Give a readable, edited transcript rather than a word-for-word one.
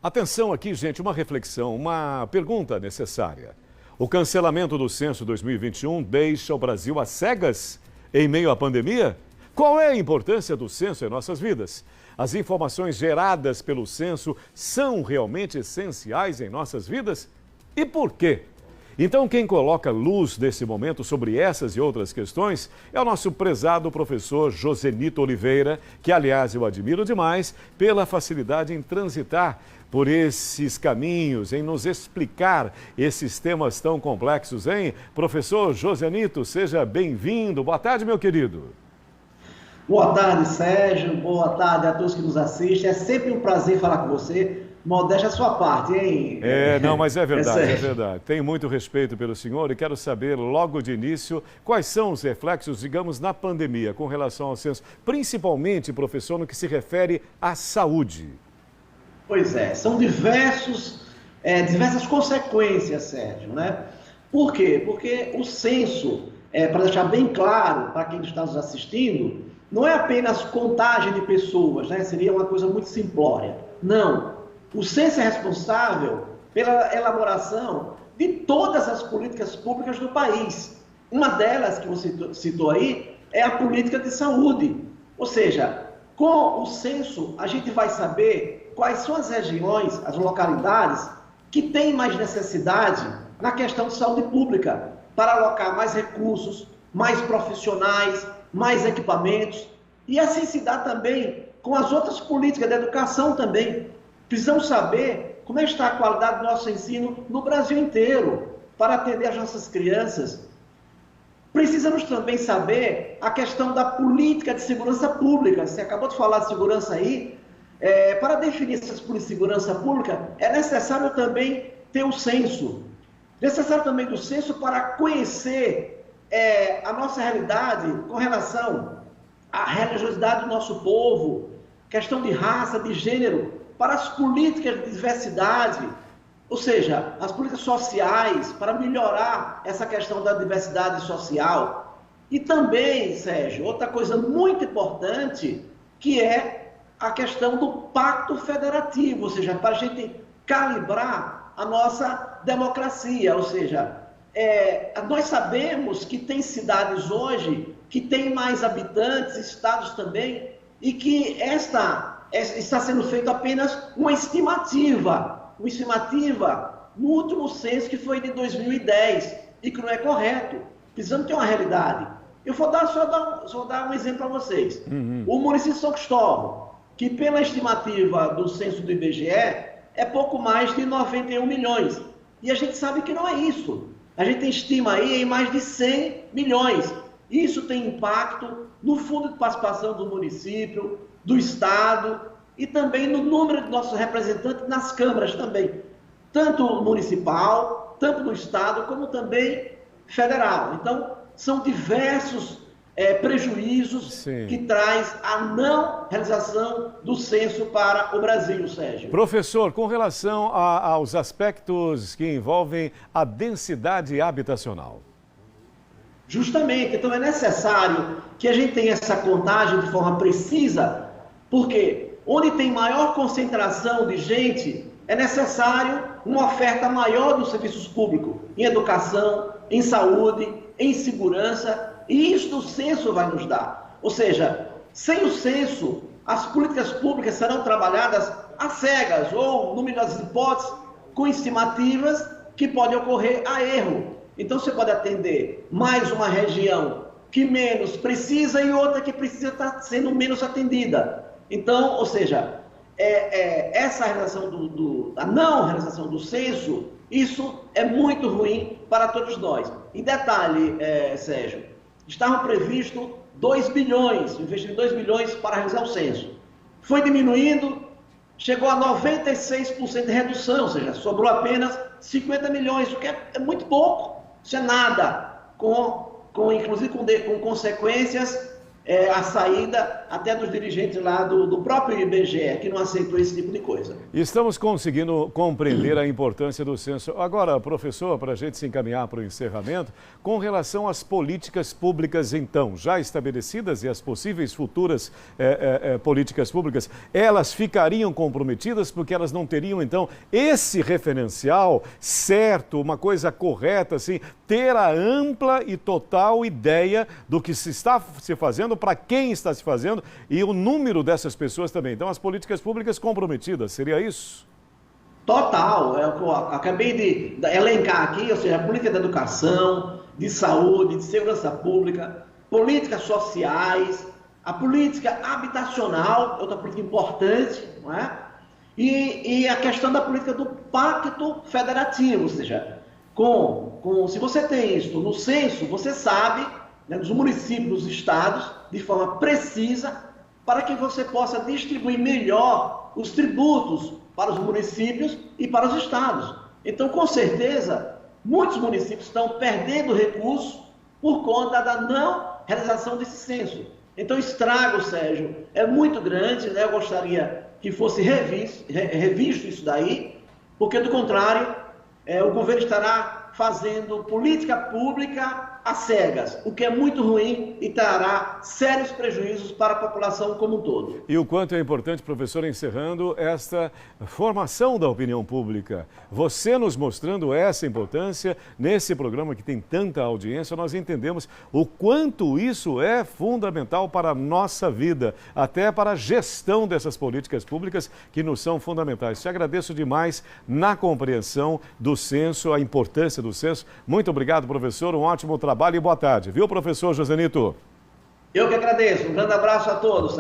Atenção aqui, gente, uma reflexão, uma pergunta necessária. O cancelamento do censo 2021 deixa o Brasil às cegas em meio à pandemia? Qual é a importância do censo em nossas vidas? As informações geradas pelo censo são realmente essenciais em nossas vidas? E por quê? Então, quem coloca luz nesse momento sobre essas e outras questões é o nosso prezado professor Josenito Oliveira, que, aliás, eu admiro demais pela facilidade em transitar por esses caminhos, em nos explicar esses temas tão complexos, hein? Professor Josenito, seja bem-vindo. Boa tarde, meu querido. Boa tarde, Sérgio. Boa tarde a todos que nos assistem. É sempre um prazer falar com você. Modéstia a sua parte, hein? Não, mas é verdade, é verdade. Tenho muito respeito pelo senhor e quero saber, logo de início, quais são os reflexos, digamos, na pandemia com relação ao censo, principalmente, professor, no que se refere à saúde. Pois é, são diversas consequências, Sérgio, né? Por quê? Porque o censo, para deixar bem claro para quem está nos assistindo, não é apenas contagem de pessoas, né? Seria uma coisa muito simplória. Não. O censo é responsável pela elaboração de todas as políticas públicas do país. Uma delas, que você citou aí, é a política de saúde. Ou seja, com o censo, a gente vai saber quais são as regiões, as localidades que têm mais necessidade na questão de saúde pública, para alocar mais recursos, mais profissionais, mais equipamentos. E assim se dá também com as outras políticas de educação também. Precisamos saber como está a qualidade do nosso ensino no Brasil inteiro, para atender as nossas crianças. Precisamos também saber a questão da política de segurança pública. Você acabou de falar de segurança aí. Para definir essas políticas de segurança pública, é necessário também ter o censo. Necessário também do censo para conhecer a nossa realidade com relação à religiosidade do nosso povo, questão de raça, de gênero, para as políticas de diversidade, ou seja, as políticas sociais, para melhorar essa questão da diversidade social. E também, Sérgio, outra coisa muito importante, que é a questão do pacto federativo, ou seja, para a gente calibrar a nossa democracia, ou seja, nós sabemos que tem cidades hoje que têm mais habitantes, estados também, e que está sendo feita apenas uma estimativa no último censo, que foi de 2010, e que não é correto. Precisamos ter uma realidade. Eu vou só dar um exemplo para vocês. O município de São Cristóvão, que pela estimativa do censo do IBGE, é pouco mais de 91 milhões. E a gente sabe que não é isso. A gente estima aí em mais de 100 milhões. Isso tem impacto no fundo de participação do município, do Estado e também no número de nossos representantes nas câmaras também, tanto municipal, tanto do Estado, como também federal. Então, são diversos prejuízos Sim. que traz a não realização do censo para o Brasil, Sérgio. Professor, com relação aos aspectos que envolvem a densidade habitacional. Justamente, então é necessário que a gente tenha essa contagem de forma precisa, porque onde tem maior concentração de gente, é necessário uma oferta maior dos serviços públicos, em educação, em saúde, em segurança, e isso o censo vai nos dar. Ou seja, sem o censo, as políticas públicas serão trabalhadas às cegas, ou, no melhor das hipóteses, com estimativas que podem ocorrer a erro. Então, você pode atender mais uma região que menos precisa e outra que precisa estar sendo menos atendida. Então, ou seja, essa realização a não realização do censo, isso é muito ruim para todos nós. Em detalhe, Sérgio, estavam previstos 2 bilhões, investir 2 bilhões para realizar o censo. Foi diminuindo, chegou a 96% de redução, ou seja, sobrou apenas 50 milhões, o que é muito pouco. Isso é nada, inclusive com consequências a saída até dos dirigentes lá do próprio IBGE, que não aceitou esse tipo de coisa. Estamos conseguindo compreender a importância do censo. Agora, professor, para a gente se encaminhar para o encerramento, com relação às políticas públicas, então, já estabelecidas e as possíveis futuras políticas públicas, elas ficariam comprometidas porque elas não teriam, então, esse referencial certo, uma coisa correta, assim, ter a ampla e total ideia do que se está se fazendo, para quem está se fazendo e o número dessas pessoas também. Então, as políticas públicas comprometidas, seria isso? Total, é o que eu acabei de elencar aqui, ou seja, a política de educação, de saúde, de segurança pública, políticas sociais, a política habitacional, outra política importante, não é? E a questão da política do pacto federativo, ou seja, se você tem isso no censo, você sabe, né, nos municípios, nos estados, de forma precisa, para que você possa distribuir melhor os tributos para os municípios e para os estados. Então, com certeza, muitos municípios estão perdendo recursos por conta da não realização desse censo. Então, o estrago, Sérgio, é muito grande, né? Eu gostaria que fosse revisto isso daí, porque, do contrário, o governo estará fazendo política pública às cegas, o que é muito ruim e trará sérios prejuízos para a população como um todo. E o quanto é importante, professor, encerrando esta formação da opinião pública. Você nos mostrando essa importância nesse programa que tem tanta audiência, nós entendemos o quanto isso é fundamental para a nossa vida, até para a gestão dessas políticas públicas que nos são fundamentais. Te agradeço demais na compreensão do censo, a importância do censo. Muito obrigado, professor. Um ótimo trabalho e boa tarde. Viu, professor Josenito? Eu que agradeço. Um grande abraço a todos.